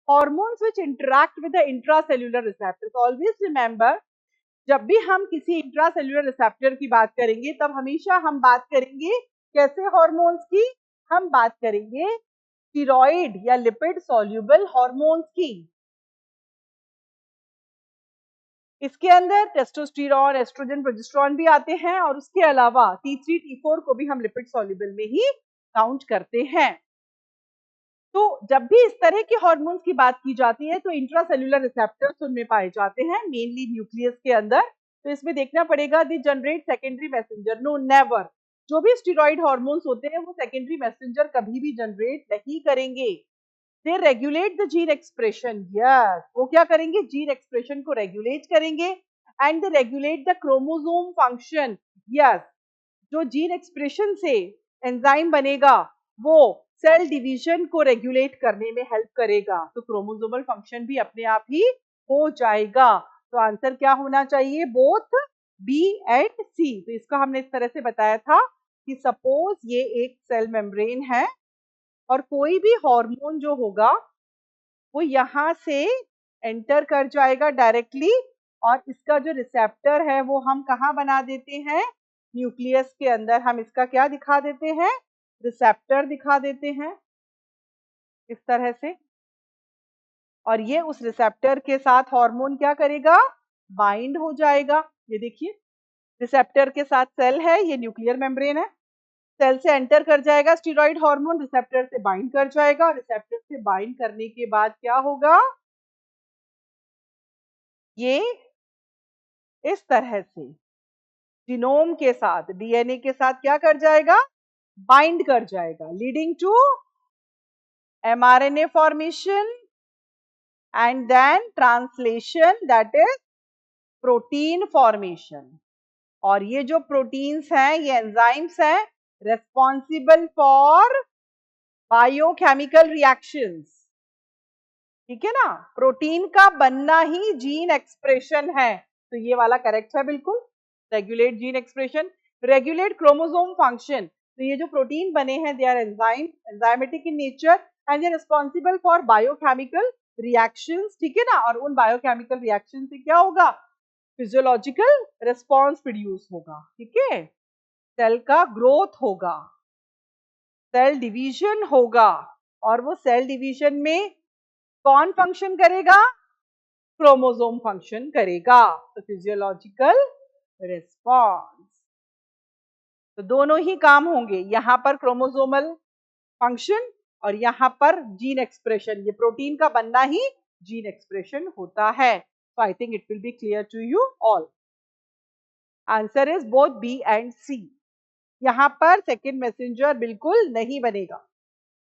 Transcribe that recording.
hormones which interact with the intracellular receptors. Always remember, जब भी हम किसी इंट्रासेल्युलर रिसेप्टर की बात करेंगे तब हमेशा हम बात करेंगे कैसे हार्मोन्स की, हम बात करेंगे स्टीरॉइड या लिपिड सॉल्युबल हार्मोन्स की। इसके अंदर टेस्टोस्टेरोन, एस्ट्रोजन, प्रोजेस्टेरोन भी आते हैं और उसके अलावा T3, T4 को भी हम लिपिड सॉल्युबल में ही काउंट करते हैं। तो जब भी इस तरह के हार्मोन्स की बात की जाती है तो इंट्रासेल्युलर रिसेप्टर्स उनमें पाए जाते हैं, मेनली न्यूक्लियस के अंदर। तो इसमें देखना पड़ेगा the generate secondary messenger, no never. जो भी स्टेरॉइड हार्मोन्स होते हैं वो सेकेंडरी मैसेंजर कभी भी जनरेट नहीं करेंगे। They regulate the gene expression, yes, वो क्या करेंगे, जीन एक्सप्रेशन को रेगुलेट करेंगे। And they regulate the chromosome function, yes, जो जीन एक्सप्रेशन से एंजाइम बनेगा वो सेल डिवीजन को रेगुलेट करने में हेल्प करेगा, तो क्रोमोसोमल फंक्शन भी अपने आप ही हो जाएगा। तो आंसर क्या होना चाहिए, बोथ बी एंड सी। तो इसका हमने इस तरह से बताया था कि सपोज ये एक सेल मेम्ब्रेन है और कोई भी हार्मोन जो होगा वो यहाँ से एंटर कर जाएगा डायरेक्टली, और इसका जो रिसेप्टर है वो हम कहाँ बना देते हैं, न्यूक्लियस के अंदर। हम इसका क्या दिखा देते हैं, रिसेप्टर दिखा देते हैं इस तरह से। और ये उस रिसेप्टर के साथ हार्मोन क्या करेगा, बाइंड हो जाएगा। ये देखिए रिसेप्टर के साथ सेल है, ये न्यूक्लियर मेम्ब्रेन है, सेल से एंटर कर जाएगा स्टेरॉइड हार्मोन, रिसेप्टर से बाइंड कर जाएगा, रिसेप्टर से बाइंड करने के बाद क्या होगा, ये इस तरह से जीनोम के साथ, डीएनए के साथ क्या कर जाएगा, बाइंड कर जाएगा, leading to mRNA formation and then translation, that is protein formation. और ये जो प्रोटीन्स हैं, ये एंजाइम्स हैं रेस्पॉन्सिबल फॉर बायोकेमिकल रिएक्शंस, ठीक है ना। प्रोटीन का बनना ही जीन एक्सप्रेशन है, तो ये वाला करेक्ट है बिल्कुल। Regulate gene expression, regulate chromosome function. तो ये जो प्रोटीन बने हैं they are enzymatic in nature and they are responsible for biochemical reactions, ठीक है ना। और उन बायोकेमिकल रिएक्शन से क्या होगा, फिजियोलॉजिकल रिस्पॉन्स प्रोड्यूस होगा, ठीक है। सेल का ग्रोथ होगा, सेल डिवीजन होगा, और वो सेल डिवीजन में कौन फंक्शन करेगा, क्रोमोसोम फंक्शन करेगा, तो फिजियोलॉजिकल रिस्पॉन्स। तो दोनों ही काम होंगे, यहाँ पर क्रोमोसोमल फंक्शन और यहाँ पर जीन एक्सप्रेशन। ये प्रोटीन का बनना ही जीन एक्सप्रेशन होता है। So I think it will be clear to you all. Answer is both B and C. यहाँ पर सेकेंड मैसेंजर बिल्कुल नहीं बनेगा।